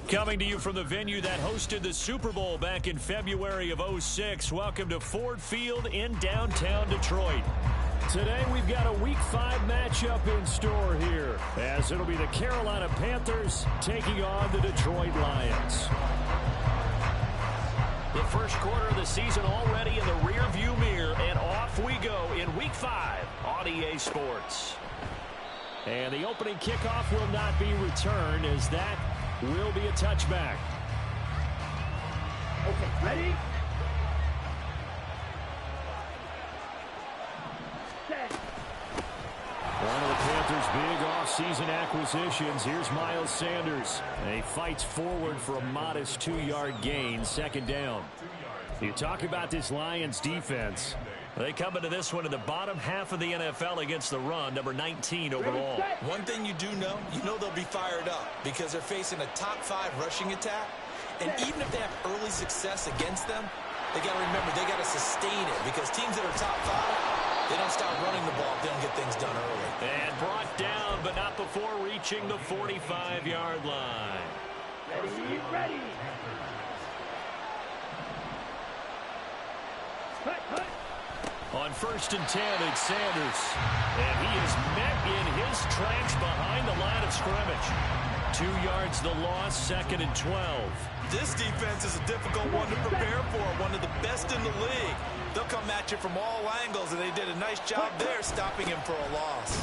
Coming to you from the venue that hosted the Super Bowl back in February of '06. Welcome to Ford Field in downtown Detroit. Today we've got a Week 5 matchup in store here, as it'll be the Carolina Panthers taking on the Detroit Lions. The first quarter of the season already in the rearview mirror, and off we go in Week 5 on EA Sports. And the opening kickoff will not be returned, as that will be a touchback. Okay, ready? Set. One of the Panthers' big offseason acquisitions. Here's Miles Sanders. And he fights forward for a modest 2-yard gain, second down. You talk about this Lions defense. They come into this one in the bottom half of the NFL against the run, number 19 overall. One thing you do know, they'll be fired up because they're facing a top 5 rushing attack. And even if they have early success against them, they got to remember they got to sustain it, because teams that are top 5, they don't start running the ball if they don't get things done early. And brought down, but not before reaching the 45-yard line. Ready, ready. Hut. On 1st and 10, it's Sanders. And he is met in his tracks behind the line of scrimmage. 2 yards the loss, 2nd and 12. This defense is a difficult one to prepare for, one of the best in the league. They'll come at you from all angles, and they did a nice job there stopping him for a loss.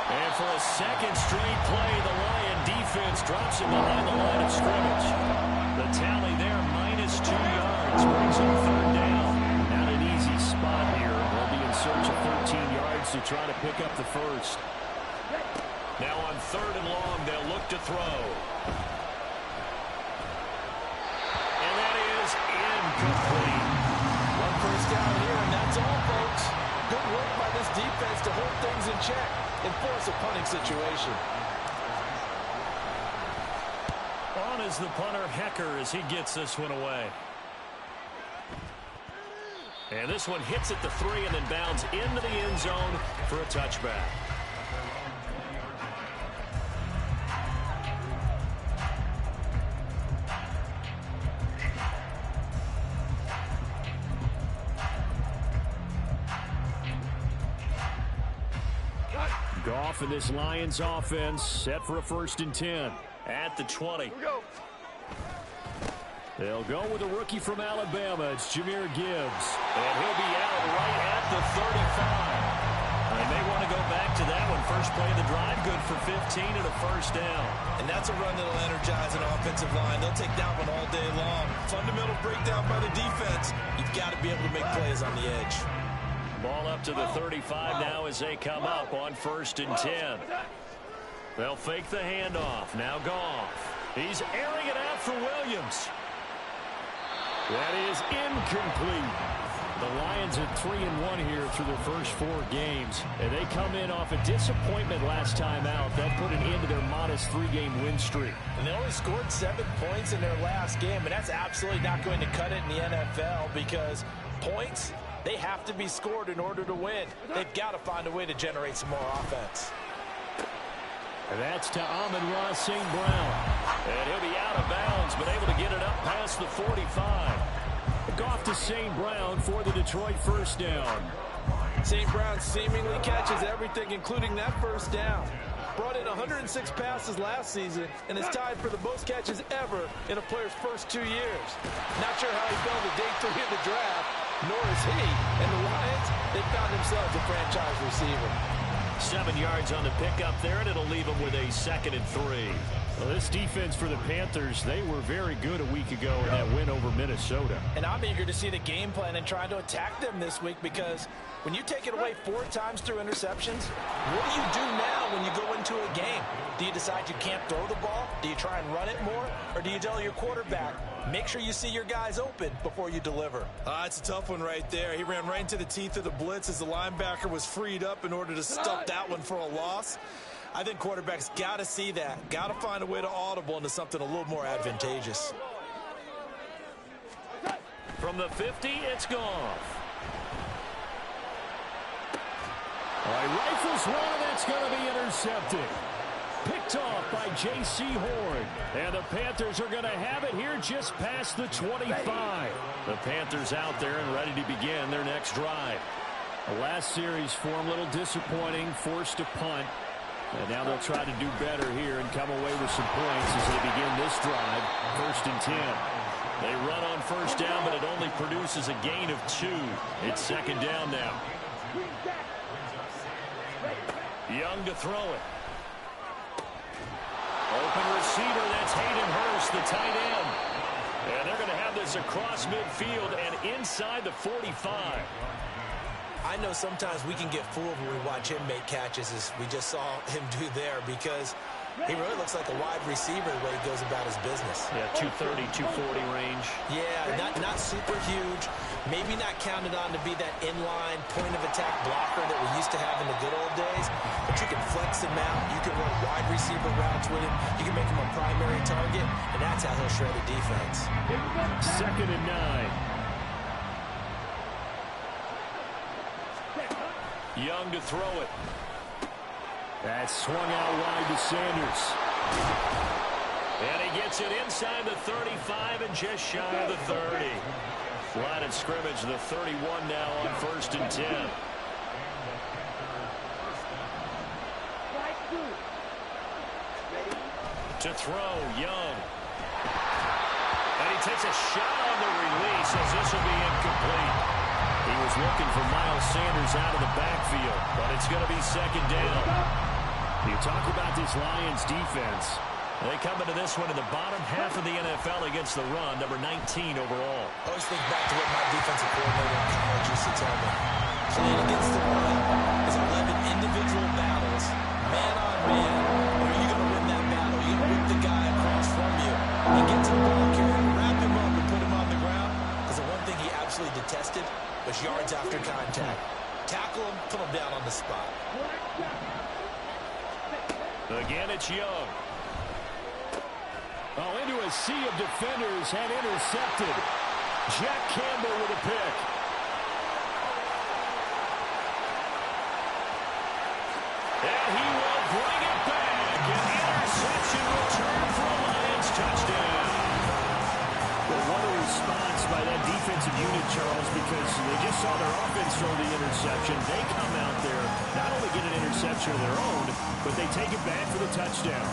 And for a second straight play, the Lion defense drops him behind the line of scrimmage. The tally there, -2 yards, brings him 3rd down. Not an easy spot here. They'll be in search of 13 yards to try to pick up the first. Now on 3rd and long, they'll look to throw. And that is incomplete. One first down here, and that's all, folks. Good work by this defense to hold things in check and force a punting situation. On is the punter, Hecker, as he gets this one away. And this one hits at the 3 and then bounds into the end zone for a touchback. Goff and this Lions offense set for a 1st and 10 at the 20. Here we go. They'll go with a rookie from Alabama. It's Jahmyr Gibbs. And he'll be out right at the 35. They may want to go back to that one. First play of the drive, good for 15 and a 1st down. And that's a run that'll energize an offensive line. They'll take that one all day long. Fundamental breakdown by the defense. You've got to be able to make plays on the edge. Ball up to the 35 now as they come up on 1st and 10. They'll fake the handoff. Now Goff. He's airing it out for Williams. That is incomplete. The Lions are 3-1 here through their first 4 games. And they come in off a disappointment last time out. That put an end to their modest 3-game win streak. And they only scored 7 points in their last game. And that's absolutely not going to cut it in the NFL, because points, they have to be scored in order to win. They've got to find a way to generate some more offense. And that's to Amon-Ra St. Brown. And he'll be out of bounds, but able to get it up past the 45. Goff to St. Brown for the Detroit 1st down. St. Brown seemingly catches everything, including that 1st down. Brought in 106 passes last season and is tied for the most catches ever in a player's first 2 years. Not sure how he fell to day 3 of the draft, nor is he. And the Lions, they found themselves a franchise receiver. 7 yards on the pickup there, and it'll leave them with a 2nd and 3. Well, this defense for the Panthers, they were very good a week ago in that win over Minnesota. And I'm eager to see the game plan and trying to attack them this week, because when you take it away 4 times through interceptions, what do you do now when you go into a game? Do you decide you can't throw the ball? Do you try and run it more? Or do you tell your quarterback, make sure you see your guys open before you deliver? It's a tough one right there. He ran right into the teeth of the blitz as the linebacker was freed up in order to stuff that one for a loss. I think quarterbacks got to see that. Got to find a way to audible into something a little more advantageous. From the 50, it's Goff. All right, rifles one, that's going to be intercepted. Picked picked off by J.C. Horn. And the Panthers are going to have it here just past the 25. The Panthers out there and ready to begin their next drive. The last series for them a little disappointing, forced to punt. And now they'll try to do better here and come away with some points as they begin this drive. 1st and 10. They run on first down, but it only produces a gain of 2. It's 2nd down now. Young to throw it. Open receiver, that's Hayden Hurst, the tight end. And they're going to have this across midfield and inside the 45. I know sometimes we can get fooled when we watch him make catches, as we just saw him do there, because he really looks like a wide receiver the way he goes about his business. Yeah, 230, 240 range. Yeah, not super huge. Maybe not counted on to be that inline point-of-attack blocker that we used to have in the good old days. But you can flex him out. You can run wide receiver routes with him. You can make him a primary target, and that's how he'll shred a defense. 2nd and 9. Young to throw it. That's swung out wide to Sanders. And he gets it inside the 35 and just shy of the 30. Line of scrimmage, the 31 now on 1st and 10. To throw, Young. And he takes a shot on the release as this will be incomplete. He was looking for Miles Sanders out of the backfield, but it's going to be 2nd down. You talk about this Lions defense. They come into this one in the bottom half of the NFL against the run, number 19 overall. I always think back to what my defensive coordinator in college used to tell me. Playing against the run is 11 individual battles, man on man. Or are you going to win that battle? You're going to rip the guy across from you and get to the ball carrier, wrap him up, and put him on the ground. Because the one thing he absolutely detested was yards after contact. Tackle him, put him down on the spot. Again, it's Young. Oh, into a sea of defenders and intercepted. Jack Campbell with a pick. And he will bring it back. An interception return for a Lions touchdown. Well, what a response by that defensive unit, Charles, because they just saw their offense throw the interception. They come out there, not only get an interception of their own, but they take it back for the touchdown.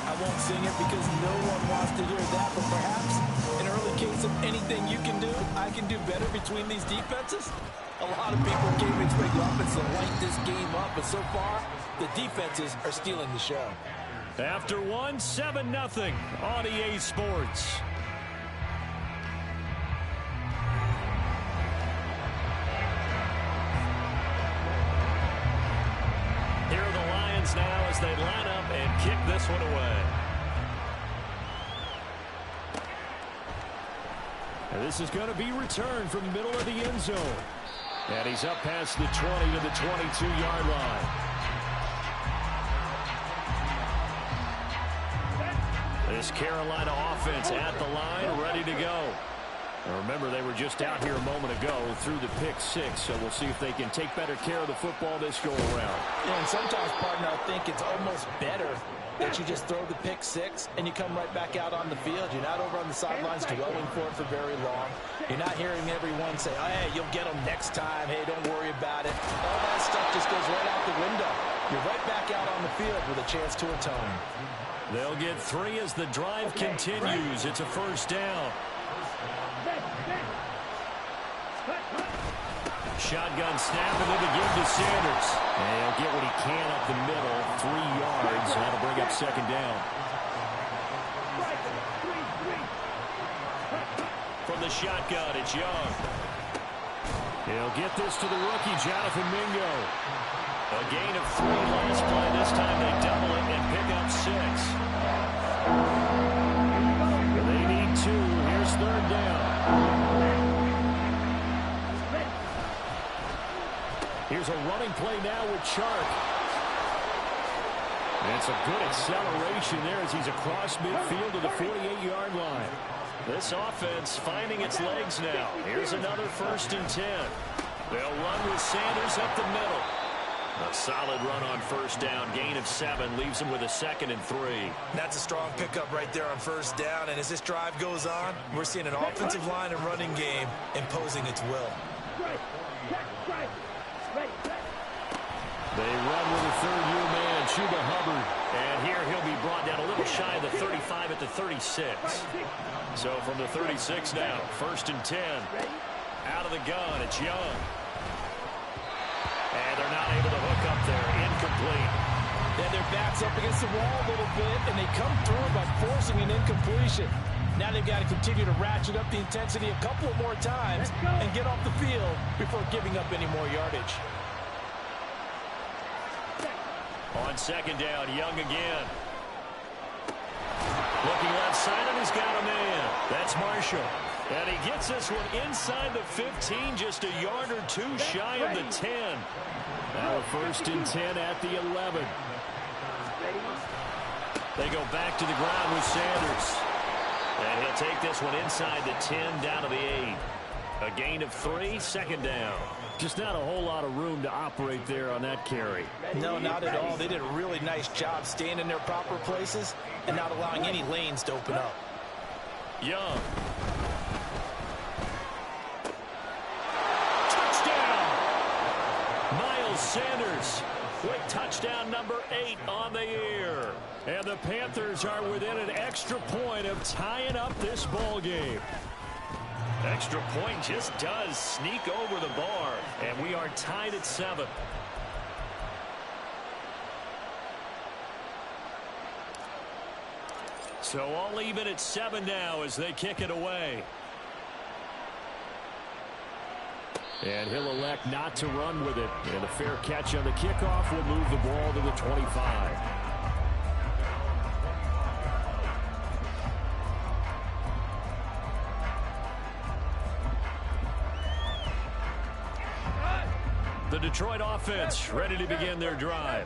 I won't sing it because no one wants to hear that, but perhaps an early case of anything you can do, I can do better between these defenses. A lot of people came to expect the offense to light this game up, but so far, the defenses are stealing the show. After one, 7-0 on EA Sports. Here are the Lions now as they line up and kick this one away. And this is going to be returned from the middle of the end zone. And he's up past the 20 to the 22-yard line. This Carolina offense at the line, ready to go. Now remember, they were just out here a moment ago through the pick six, so we'll see if they can take better care of the football this go-around. Yeah, and sometimes, partner, I think it's almost better that you just throw the pick six and you come right back out on the field. You're not over on the sidelines dwelling for it for very long. You're not hearing everyone say, oh, hey, you'll get them next time. Hey, don't worry about it. All that stuff just goes right out the window. You're right back out on the field with a chance to atone. They'll get 3 as the drive continues. It's a first down. Shotgun snap, and they begin to Sanders. And he'll get what he can up the middle, 3 yards. That'll bring up second down. From the shotgun, it's Young. He'll get this to the rookie, Jonathan Mingo. A gain of 3 last play. This time they double it and pick up 6. They need 2. Here's third down. Here's a running play now with Chark. And it's a good acceleration there as he's across midfield to the 48-yard line. This offense finding its legs now. Here's another 1st and 10. They'll run with Sanders up the middle. A solid run on first down. Gain of 7 leaves him with a 2nd and 3. That's a strong pickup right there on first down. And as this drive goes on, we're seeing an offensive line and running game imposing its will. They run with a third-year man, Chuba Hubbard. And here he'll be brought down a little shy of the 35 at the 36. So from the 36 now, 1st and 10. Out of the gun, it's Young. And they're not able to hook up there. Incomplete. Yeah, their back's up against the wall a little bit, and they come through by forcing an incompletion. Now they've got to continue to ratchet up the intensity a couple more times and get off the field before giving up any more yardage. On 2nd down, Young again. Looking left side, and he's got a man. That's Marshall. And he gets this one inside the 15, just a yard or 2 shy of the 10. Now a 1st and 10 at the 11. They go back to the ground with Sanders. And he'll take this one inside the 10 down to the 8. A gain of 3, 2nd down. Just not a whole lot of room to operate there on that carry. No, not at all. They did a really nice job staying in their proper places and not allowing any lanes to open up. Young. Sanders with touchdown number 8 on the year. And the Panthers are within an extra point of tying up this ball game. Extra point just does sneak over the bar, and we are tied at 7. So all even at 7 now as they kick it away. And he'll elect not to run with it. And a fair catch on the kickoff will move the ball to the 25. The Detroit offense ready to begin their drive.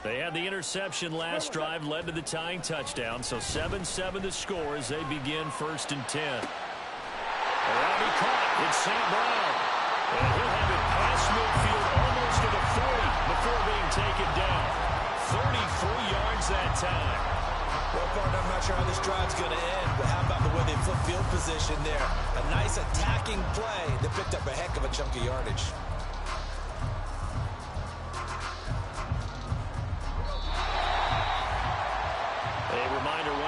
They had the interception last drive, led to the tying touchdown. So 7-7 the score as they begin 1st and 10. Around he caught. It's St. Brown. And he'll have it past midfield almost to the 40 before being taken down. 33 yards that time. Well, partner, I'm not sure how this drive's going to end, but how about the way they flip field position there? A nice attacking play that picked up a heck of a chunk of yardage.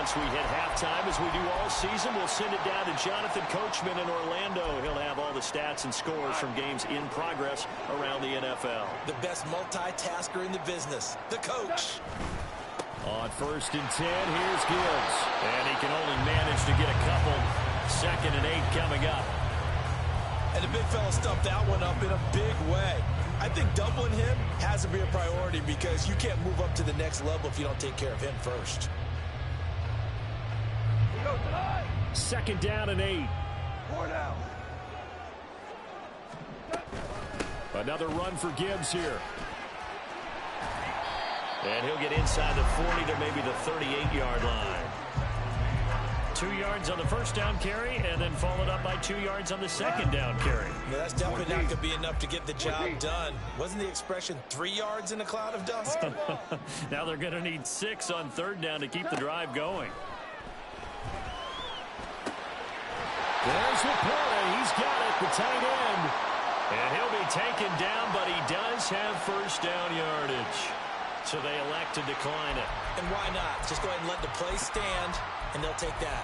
Once we hit halftime, as we do all season, we'll send it down to Jonathan Coachman in Orlando. He'll have all the stats and scores from games in progress around the NFL. The best multitasker in the business, the coach. On 1st and 10, here's Gibbs. And he can only manage to get a couple. 2nd and 8 coming up. And the big fella stuffed that one up in a big way. I think doubling him has to be a priority because you can't move up to the next level if you don't take care of him first. 2nd down and 8. Another run for Gibbs here. And he'll get inside the 40 to maybe the 38-yard line. 2 yards on the 1st down carry, and then followed up by 2 yards on the 2nd down carry. Yeah, that's definitely not going to be enough to get the job done. Wasn't the expression 3 yards in a cloud of dust? Now they're going to need 6 on 3rd down to keep the drive going. There's the play. He's got it, the tight end. And he'll be taken down, but he does have 1st down yardage. So they elect to decline it. And why not? Just go ahead and let the play stand, and they'll take that.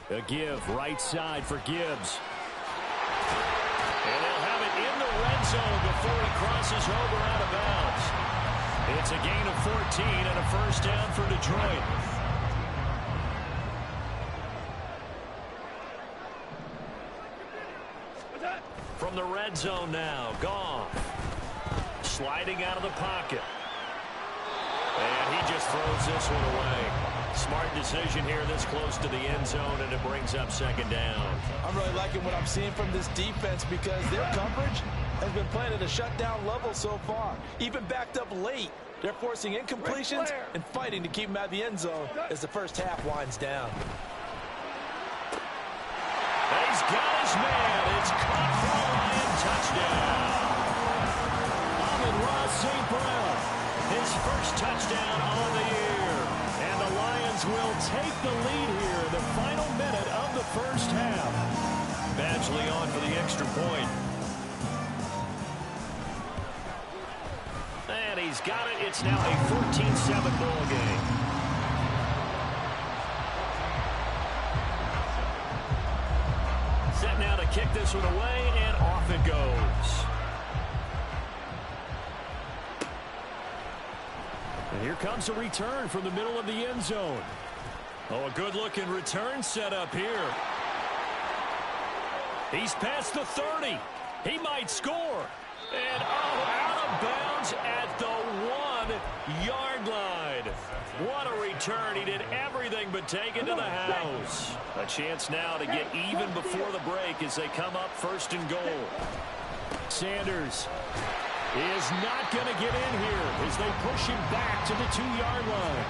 A give right side for Gibbs. And they'll have it in the red zone before he crosses over out of bounds. It's a gain of 14 and a 1st down for Detroit. From the red zone now, Goff. Sliding out of the pocket. And he just throws this one away. Smart decision here this close to the end zone, and it brings up second down. I'm really liking what I'm seeing from this defense because their coverage has been playing at a shutdown level so far. Even backed up late, they're forcing incompletions and fighting to keep them out of the end zone as the first half winds down. He's got his man. It's caught for a Lion touchdown. Amon-Ra St. Brown, his first touchdown on the year. And the Lions will take the lead here in the final minute of the first half. Badgley on for the extra point. And he's got it. It's now a 14-7 ball game. Set now to kick this one away, and off it goes. And here comes a return from the middle of the end zone. Oh, a good-looking return set up here. He's past the 30. He might score. And, out of bounds at the 1-yard line. What a return. He did everything but take it to the house. A chance now to get even before the break as they come up first and goal. Sanders is not going to get in here as they push him back to the 2-yard line.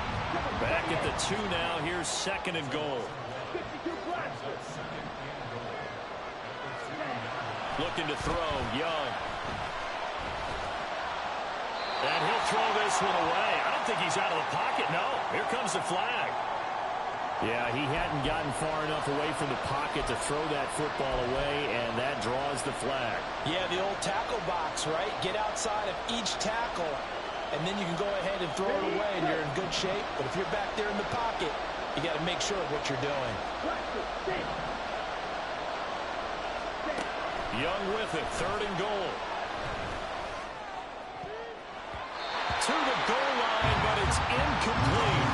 Back at the 2 now. Here's second and goal. Looking to throw. Young. And he'll throw this one away. I don't think he's out of the pocket. No. Here comes the flag. Yeah, he hadn't gotten far enough away from the pocket to throw that football away, and that draws the flag. Yeah, the old tackle box, right? Get outside of each tackle, and then you can go ahead and throw it away, and you're in good shape. But if you're back there in the pocket, you got to make sure of what you're doing. Young with it, third and goal. To the goal line, but it's incomplete.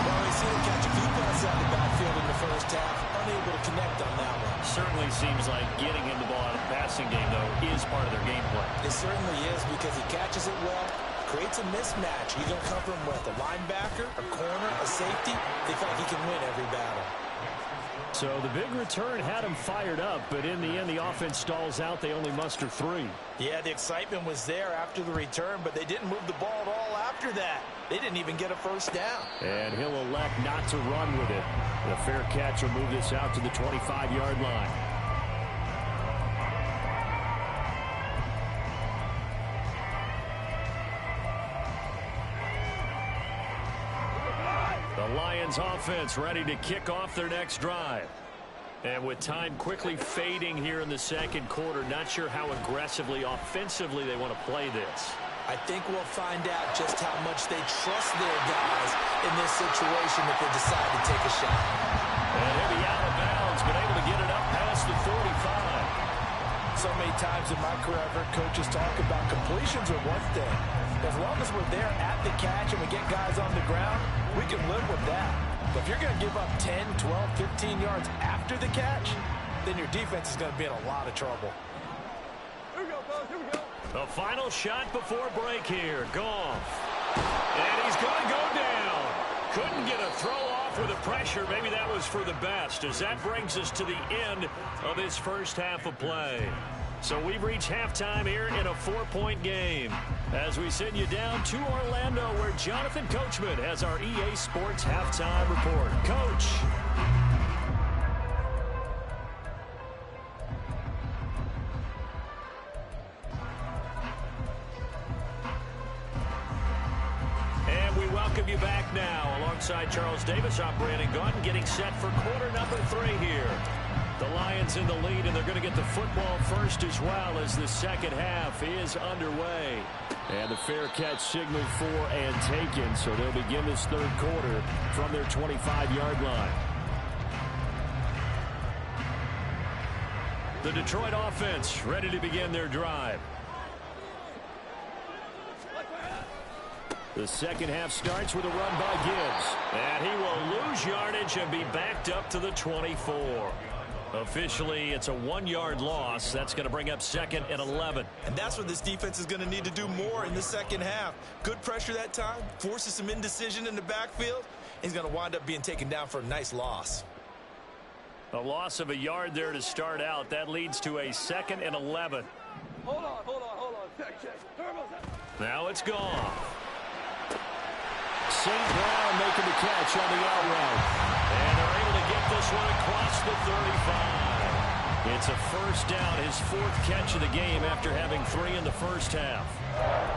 Well, they seem to catch a few passes out of the backfield in the first half, unable to connect on that one. Certainly seems like getting him the ball out of the passing game, though, is part of their game plan. It certainly is because he catches it well, creates a mismatch. You're going to come from what, a linebacker, a corner, a safety? They feel like he can win every battle. So the big return had him fired up, but in the end, the offense stalls out. They only muster 3. Yeah, the excitement was there after the return, but they didn't move the ball at all after that. They didn't even get a first down. And he'll elect not to run with it. The fair catch will move this out to the 25-yard line. The Lions offense ready to kick off their next drive. And with time quickly fading here in the second quarter, not sure how aggressively, offensively they want to play this. I think we'll find out just how much they trust their guys in this situation if they decide to take a shot. And he'll be out of bounds, but able to get it up past the 45. So many times in my career, I've heard coaches talk about completions are one thing. As long as we're there at the catch and we get guys on the ground, we can live with that. But if you're going to give up 10, 12, 15 yards after the catch, then your defense is going to be in a lot of trouble. Here we go, fellas. Here we go. The final shot before break here. Goff. And he's going to go down. Couldn't get a throw off with the pressure. Maybe that was for the best, as that brings us to the end of this first half of play. So we've reached halftime here in a 4-point game. As we send you down to Orlando, where Jonathan Coachman has our EA Sports halftime report. Coach. And we welcome you back now. Alongside Charles Davis, I'm Brandon Gunn, getting set for quarter number 3 here. The Lions in the lead, and they're going to get the football first as well as the second half is underway. And the fair catch signaled for and taken, so they'll begin this third quarter from their 25-yard line. The Detroit offense ready to begin their drive. The second half starts with a run by Gibbs. And he will lose yardage and be backed up to the 24. Officially, it's a 1-yard loss. That's going to bring up second and 11. And that's what this defense is going to need to do more in the second half. Good pressure that time, forces some indecision in the backfield, He's going to wind up being taken down for a nice loss. A loss of a yard there to start out. That leads to a 2nd and 11. Hold on. Check. Now it's gone. St. Brown making the catch on the out route. And they're able to get this one across the 35. It's a first down, his 4th catch of the game after having 3 in the first half.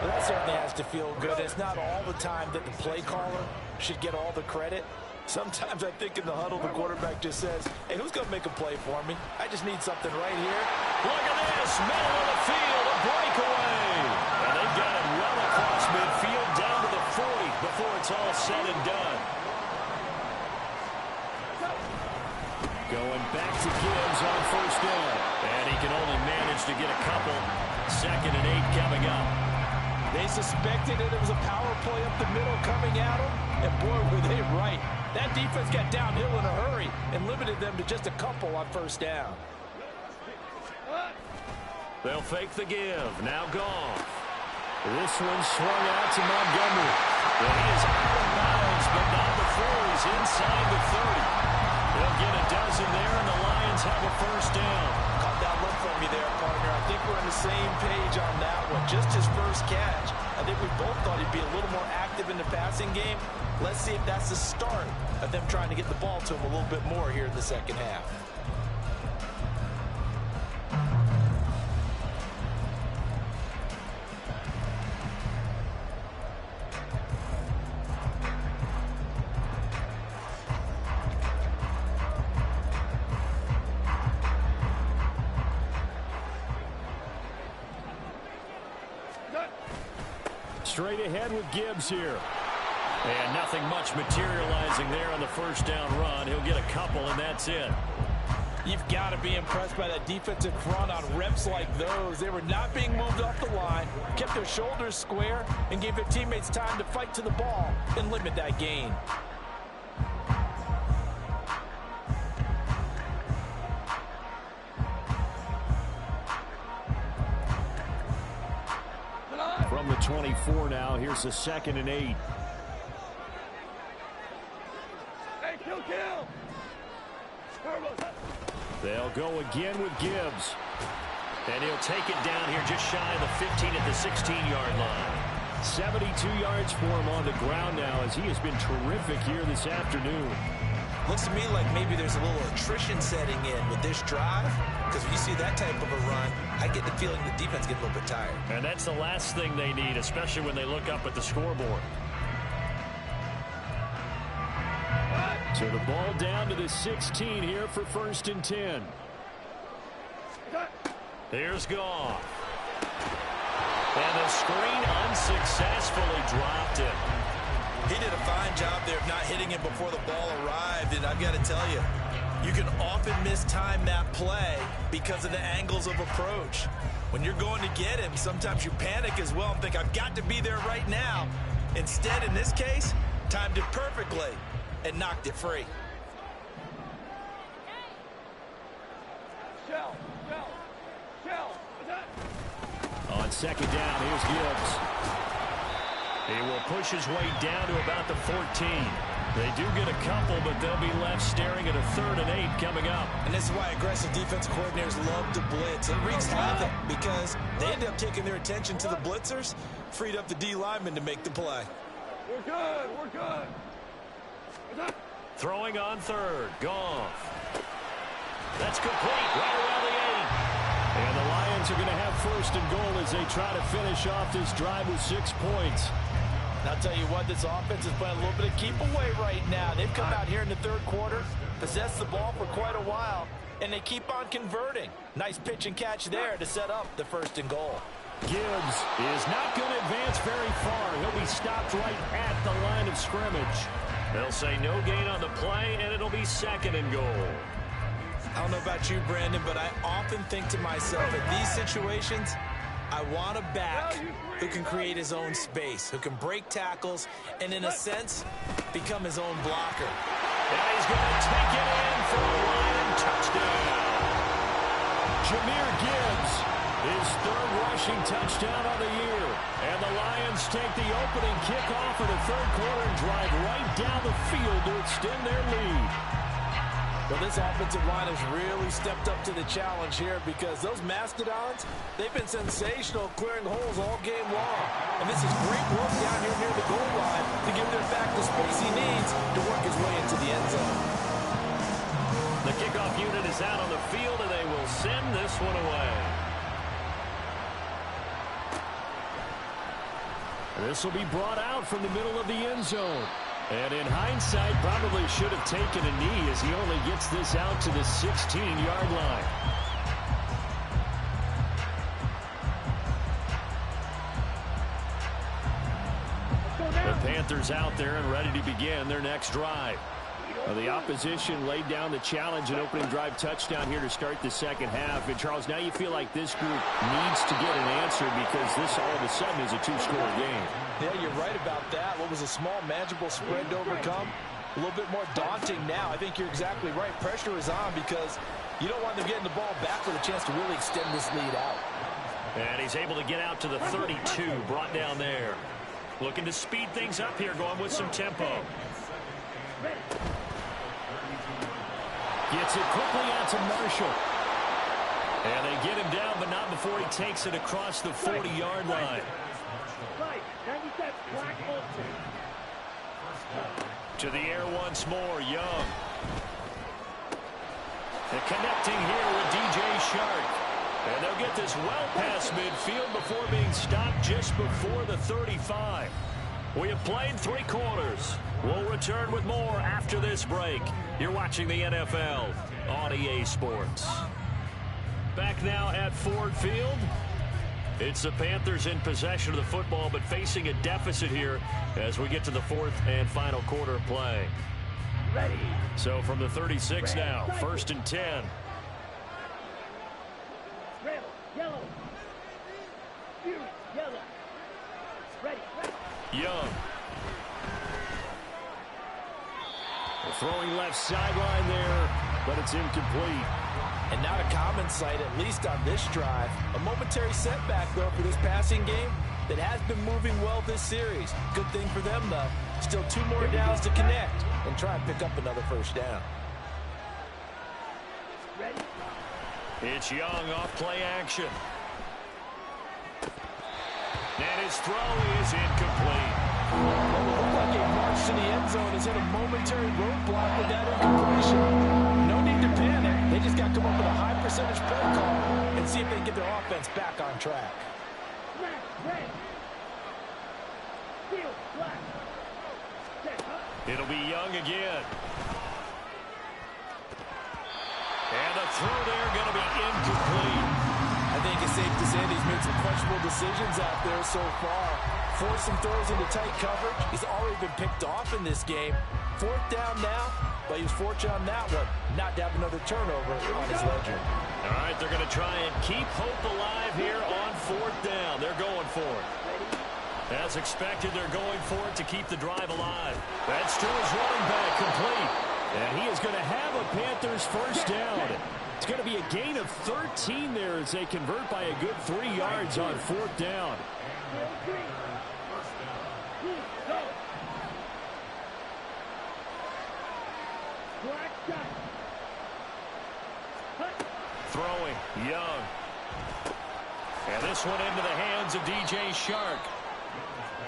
Well, that certainly has to feel good. It's not all the time that the play caller should get all the credit. Sometimes I think in the huddle, the quarterback just says, hey, who's going to make a play for me? I just need something right here. Look at this, middle of the field, a breakaway. And they've got it well across midfield down to the 40 before it's all said and done. Going back to Gibbs on first down. And he can only manage to get a couple. 2nd and 8 coming up. They suspected it was a power play up the middle coming at them. And boy, were they right. That defense got downhill in a hurry and limited them to just a couple on first down. They'll fake the give. Now Goff. This one swung out to Montgomery. Well, he is out of bounds, but not before he's inside the 30. They'll get a dozen there, and the Lions have a first down. Caught that look from you there, partner. I think we're on the same page on that one. Just his first catch. I think we both thought he'd be a little more active in the passing game. Let's see if that's the start of them trying to get the ball to him a little bit more here in the second half. Straight ahead with Gibbs here. And nothing much materializing there on the first down run. He'll get a couple, and that's it. You've got to be impressed by that defensive front on reps like those. They were not being moved off the line, kept their shoulders square, and gave their teammates time to fight to the ball and limit that gain. From the 24 now, here's a 2nd and 8. Hey, kill. They'll go again with Gibbs. And he'll take it down here just shy of the 15 at the 16-yard line. 72 yards for him on the ground now as he has been terrific here this afternoon. Looks to me like maybe there's a little attrition setting in with this drive, because when you see that type of a run, I get the feeling the defense gets a little bit tired. And that's the last thing they need, especially when they look up at the scoreboard. So the ball down to the 16 here for 1st and 10. Here's Goff. And the screen unsuccessfully dropped it. He did a fine job there of not hitting it before the ball arrived, and I've got to tell you, you can often mistime that play because of the angles of approach. When you're going to get him, sometimes you panic as well and think, I've got to be there right now. Instead, in this case, timed it perfectly and knocked it free. Shell. On 2nd down, here's Gibbs. He will push his way down to about the 14. They do get a couple, but they'll be left staring at a 3rd and 8 coming up. And this is why aggressive defensive coordinators love to blitz. It wreaks havoc because they end up taking their attention to the blitzers, freed up the D lineman to make the play. We're good. Throwing on 3rd. Goff. That's complete right around the 8. And the Lions are going to have 1st and goal as they try to finish off this drive with 6 points. And I'll tell you what, this offense is playing a little bit of keep away right now. They've come out here in the 3rd quarter, possessed the ball for quite a while, and they keep on converting. Nice pitch and catch there to set up the 1st and goal. Gibbs is not going to advance very far. He'll be stopped right at the line of scrimmage. They'll say no gain on the play, and it'll be 2nd and goal. I don't know about you, Brandon, but I often think to myself, in these situations, I want a back who can create his own space, who can break tackles, and in a sense, become his own blocker. And he's going to take it in for a Lion touchdown. Jahmyr Gibbs, his 3rd rushing touchdown of the year. And the Lions take the opening kickoff of the third quarter and drive right down the field to extend their lead. Well, this offensive line has really stepped up to the challenge here because those Mastodons, they've been sensational clearing holes all game long. And this is great work down here near the goal line to give their back the space he needs to work his way into the end zone. The kickoff unit is out on the field, and they will send this one away. This will be brought out from the middle of the end zone. And in hindsight, probably should have taken a knee as he only gets this out to the 16-yard line. The Panthers out there and ready to begin their next drive. The opposition laid down the challenge and opening drive touchdown here to start the second half. And, Charles, now you feel like this group needs to get an answer because this all of a sudden is a two-score game. Yeah, you're right about that. What was a small, manageable spread to overcome? A little bit more daunting now. I think you're exactly right. Pressure is on because you don't want them getting the ball back with a chance to really extend this lead out. And he's able to get out to the 32, brought down there. Looking to speed things up here, going with some tempo. Gets it quickly out to Marshall. And they get him down, but not before he takes it across the 40-yard line. To the air once more, Young. And connecting here with DJ Shark. And they'll get this well past midfield before being stopped just before the 35. We have played 3 quarters. We'll return with more after this break. You're watching the NFL on EA Sports. Back now at Ford Field. It's the Panthers in possession of the football, but facing a deficit here as we get to the 4th and final quarter of play. Ready. So from the 36 now, 1st and 10. Red, yellow. Blue, yellow. Ready. Young. Throwing left sideline there, but it's incomplete. And not a common sight, at least on this drive. A momentary setback, though, for this passing game that has been moving well this series. Good thing for them, though. Still 2 more downs to connect and try and pick up another first down. Ready. It's Young off play action. And his throw is incomplete. Well, it looked like a march to the end zone has hit a momentary roadblock with that incompletion. No need to panic. They just got to come up with a high percentage play call and see if they can get their offense back on track. Black, red. Steel, black. Set up. It'll be Young again. And the throw there going to be incomplete. I think it's safe to say that he's made some questionable decisions out there so far. Forced some throws into tight coverage. He's already been picked off in this game. 4th down now, but he was fortunate on that one not to have another turnover on his ledger. All right, they're going to try and keep hope alive here on 4th down. They're going for it. As expected, they're going for it to keep the drive alive. That's to his running back, complete. And he is going to have a Panthers first down. It's going to be a gain of 13 there as they convert by a good 3 yards on 4th down. Throwing, Young. And this one into the hands of DJ Shark.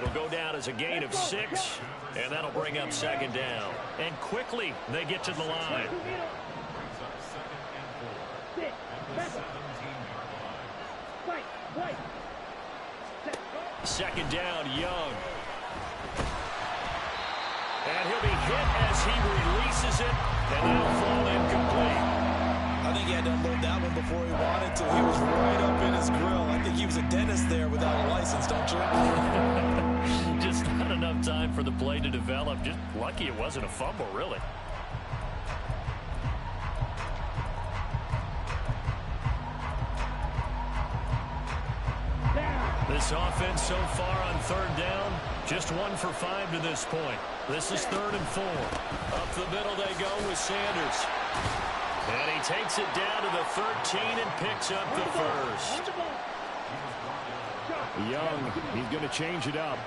It'll go down as a gain of 6, and that'll bring up 2nd down. And quickly, they get to the line. Second down, Young. And he'll be hit as he releases it, and that'll fall incomplete. I think he had to unload that one before he wanted to. He was right up in his grill. I think he was a dentist there without a license, don't you? Just not enough time for the play to develop. Just lucky it wasn't a fumble, really. This offense so far on 3rd down, just 1 for 5 to this point. This is 3rd and 4. Up the middle they go with Sanders. And he takes it down to the 13 and picks up the first. Young, he's going to change it up.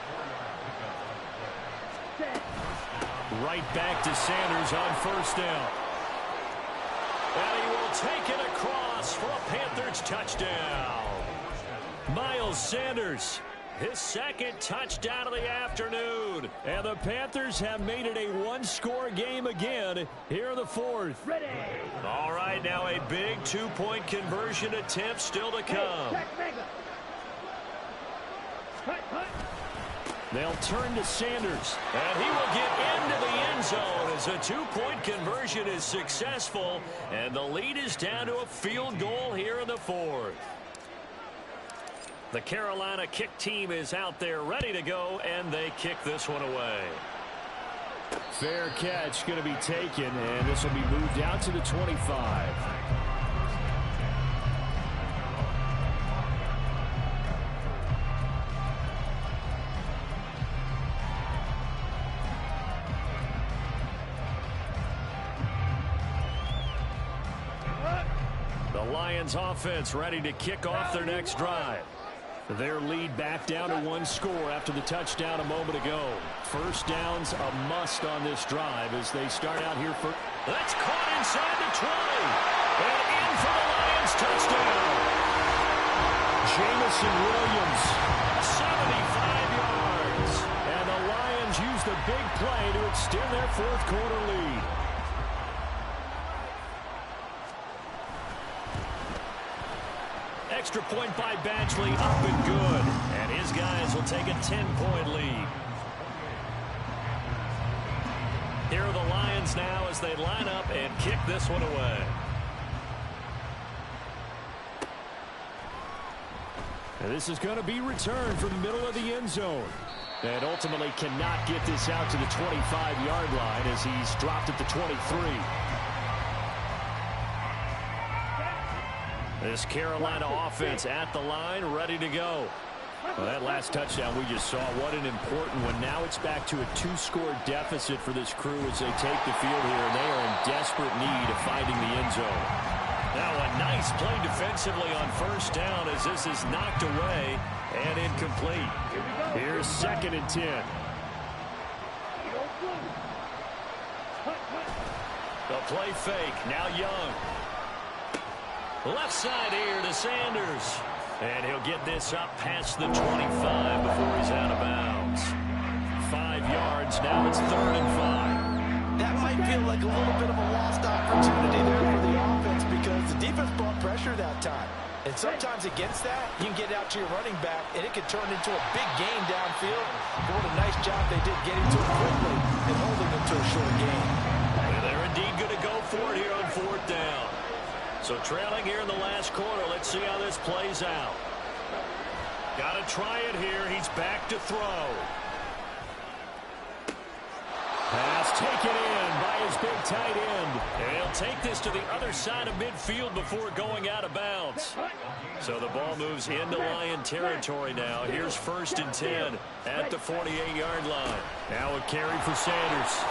Right back to Sanders on first down. And he will take it across for a Panthers touchdown. Miles Sanders, his second touchdown of the afternoon. And the Panthers have made it a one-score game again here in the fourth. Ready. All right, now a big two-point conversion attempt still to come. They'll turn to Sanders. And he will get into the end zone as a two-point conversion is successful. And the lead is down to a field goal here in the fourth. The Carolina kick team is out there ready to go, and they kick this one away. Fair catch going to be taken, and this will be moved out to the 25. The Lions offense ready to kick off their next drive. Their lead back down to one score after the touchdown a moment ago. First down's a must on this drive as they start out here for... That's caught inside the 20. And in for the Lions touchdown. Jameson Williams. 75 yards. And the Lions use the big play to extend their fourth quarter lead. Extra point by Badgley, up and good. And his guys will take a 10-point lead. Here are the Lions now as they line up and kick this one away. And this is going to be returned from the middle of the end zone. And ultimately cannot get this out to the 25-yard line as he's dropped at the 23. This Carolina offense at the line, ready to go. Well, that last touchdown we just saw, what an important one. Now it's back to a two-score deficit for this crew as they take the field here, and they are in desperate need of finding the end zone. Now a nice play defensively on first down as this is knocked away and incomplete. Here's 2nd and 10. The play fake, now Young. Left side here to Sanders. And he'll get this up past the 25 before he's out of bounds. 5 yards, now it's 3rd and 5. That might feel like a little bit of a lost opportunity there for the offense because the defense brought pressure that time. And sometimes against that, you can get out to your running back, and it can turn into a big gain downfield. But what a nice job they did getting to it quickly and holding them to a short gain. And they're indeed going to go for it here on 4th down. So trailing here in the last quarter. Let's see how this plays out. Got to try it here. He's back to throw. Pass taken in by his big tight end. And he'll take this to the other side of midfield before going out of bounds. So the ball moves into Lion territory now. Here's 1st and 10 at the 48-yard line. Now a carry for Sanders.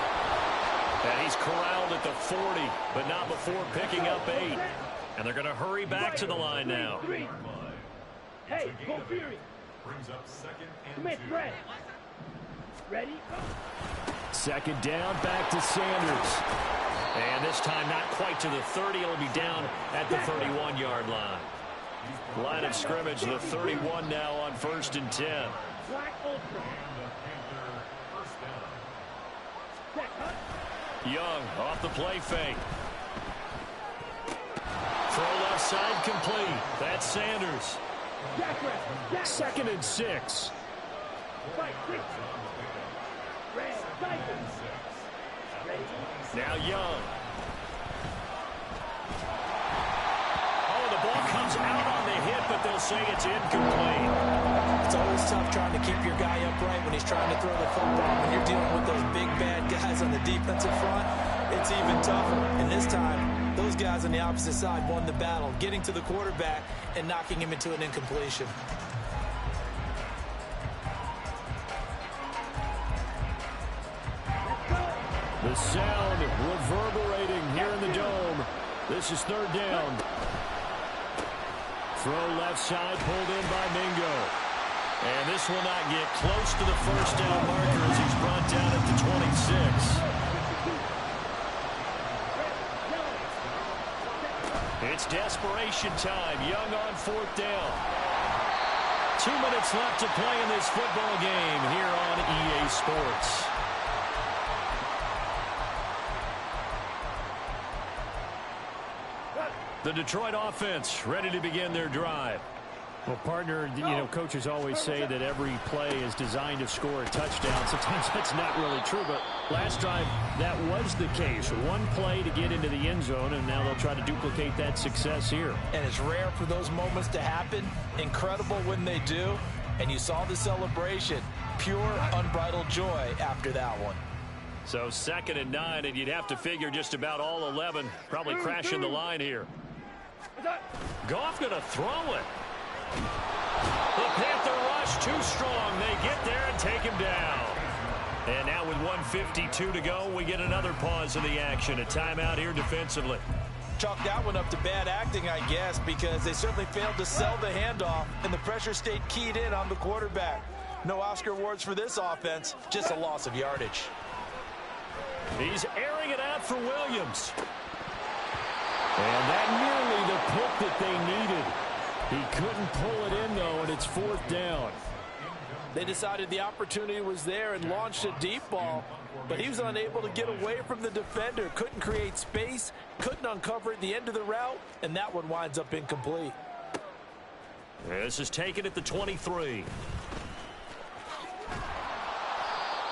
And he's corralled at the 40, but not before picking up 8. And they're going to hurry back to the line now. Hey, go Fury. Brings up 2nd and Smith, 2. Ready? 2nd down, back to Sanders. And this time not quite to the 30. It'll be down at the 31-yard line. Line of scrimmage, the 31 now on 1st and 10. Black Ultra. Young off the play fake. Throw left side complete. That's Sanders. 2nd and 6. Now Young. Oh, the ball comes out on the hit, but they'll say it's incomplete. It's always tough trying to keep your guy upright when he's trying to throw the football. When you're dealing with those big, bad guys on the defensive front, it's even tougher. And this time, those guys on the opposite side won the battle, getting to the quarterback and knocking him into an incompletion. The sound reverberating here in the dome. This is 3rd down. Throw left side, pulled in by Mingo. And this will not get close to the first down marker as he's brought down at the 26. It's desperation time. Young on fourth down. 2 minutes left to play in this football game here on EA Sports. The Detroit offense ready to begin their drive. Well, partner, coaches always say that every play is designed to score a touchdown. Sometimes that's not really true, but last drive, that was the case. One play to get into the end zone, and now they'll try to duplicate that success here. And it's rare for those moments to happen. Incredible when they do. And you saw the celebration. Pure, unbridled joy after that one. So 2nd and 9, and you'd have to figure just about all 11 probably crashing the line here. Goff going to throw it. The Panther rush too strong. They get there and take him down. And now with 1:52 to go, we get another pause in the action. A timeout here defensively. Chalk that one up to bad acting, I guess, because they certainly failed to sell the handoff, and the pressure stayed keyed in on the quarterback. No Oscar awards for this offense, just a loss of yardage. He's airing it out for Williams. And that nearly the pick that they needed. He couldn't pull it in, though, and it's 4th down. They decided the opportunity was there and launched a deep ball, but he was unable to get away from the defender. Couldn't create space, couldn't uncover at the end of the route, and that one winds up incomplete. This is taken at the 23.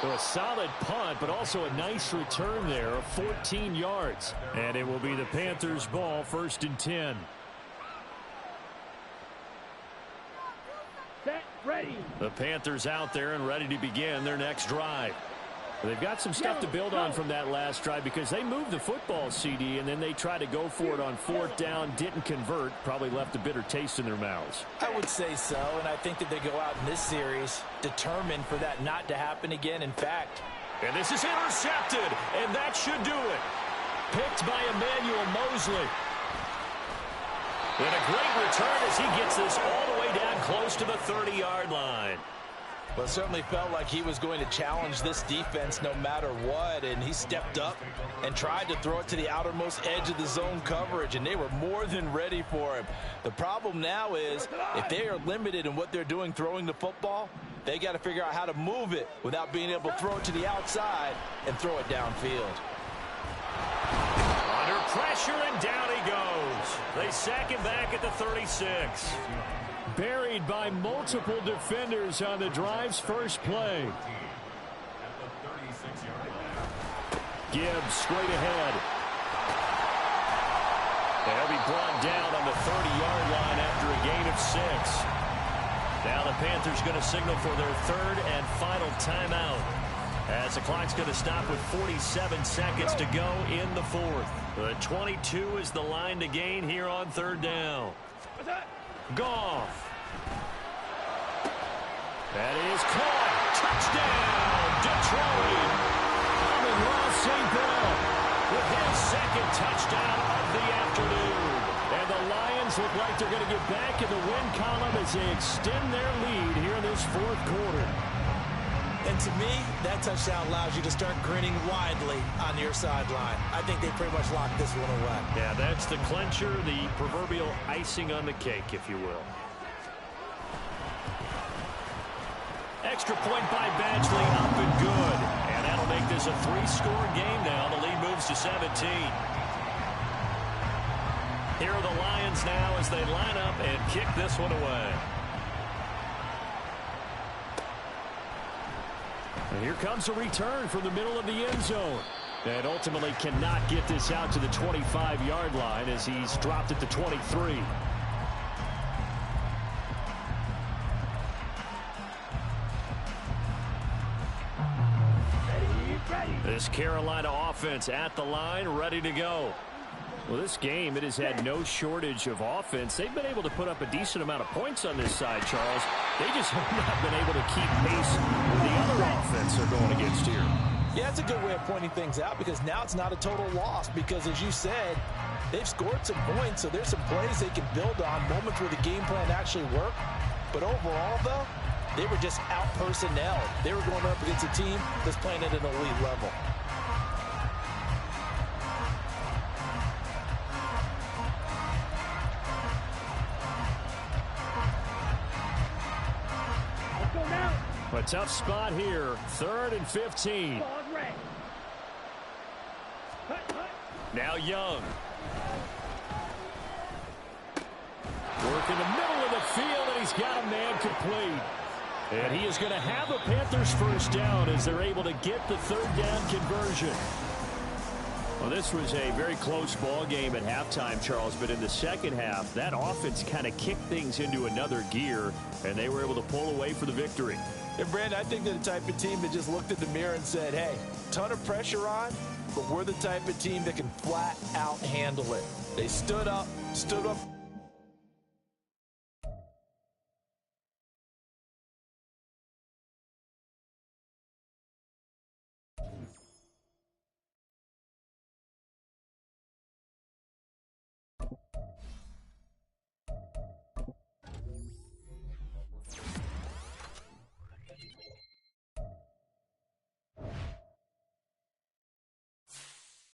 So a solid punt, but also a nice return there of 14 yards. And it will be the Panthers' ball, 1st and 10. Set, ready. The Panthers out there and ready to begin their next drive. They've got some stuff to build on from that last drive because they moved the football, CD, and then they tried to go for it on 4th down, didn't convert, probably left a bitter taste in their mouths. I would say so, and I think that they go out in this series determined for that not to happen again. In fact, and this is intercepted, and that should do it. Picked by Emmanuel Mosley. And a great return as he gets this all the way down close to the 30-yard line. Well, it certainly felt like he was going to challenge this defense no matter what, and he stepped up and tried to throw it to the outermost edge of the zone coverage, and they were more than ready for him. The problem now is if they are limited in what they're doing throwing the football, they got to figure out how to move it without being able to throw it to the outside and throw it downfield. Under pressure, and down he goes. They sack him back at the 36. Buried by multiple defenders on the drive's first play. Gibbs straight ahead. They'll be brought down on the 30-yard line after a gain of 6. Now the Panthers going to signal for their 3rd and final timeout, as the clock's going to stop with 47 seconds to go in the 4th. The 22 is the line to gain here on 3rd down. Goff. That is caught. Touchdown, Detroit. Amon-Ra St. Brown with his 2nd touchdown of the afternoon. And the Lions look like they're going to get back in the win column as they extend their lead here in this 4th quarter. And to me, that touchdown allows you to start grinning widely on your sideline. I think they pretty much locked this one away. Yeah, that's the clincher, the proverbial icing on the cake, if you will. Extra point by Badgley, up and good. And that'll make this a 3-score game now. The lead moves to 17. Here are the Lions now as they line up and kick this one away. And here comes a return from the middle of the end zone. And ultimately cannot get this out to the 25-yard line as he's dropped at the 23. This Carolina offense at the line, ready to go. Well, this game, it has had no shortage of offense. They've been able to put up a decent amount of points on this side, Charles. They just have not been able to keep pace with the other offense they're going against here. Yeah, it's a good way of pointing things out because now it's not a total loss because, as you said, they've scored some points, so there's some plays they can build on, moments where the game plan actually worked. But overall, though, They were just out-personnel. They were going up against a team that's playing at an elite level. Let's go now. A tough spot here. 3rd and 15. Ball's red. Hut, hut. Now Young. Work in the middle of the field, and he's got a man complete. And he is going to have a Panthers first down as they're able to get the 3rd down conversion. Well, this was a very close ball game at halftime, Charles, but in the second half, that offense kind of kicked things into another gear, and they were able to pull away for the victory. And, Brandon, I think they're the type of team that just looked in the mirror and said, hey, ton of pressure on, but we're the type of team that can flat out handle it. They stood up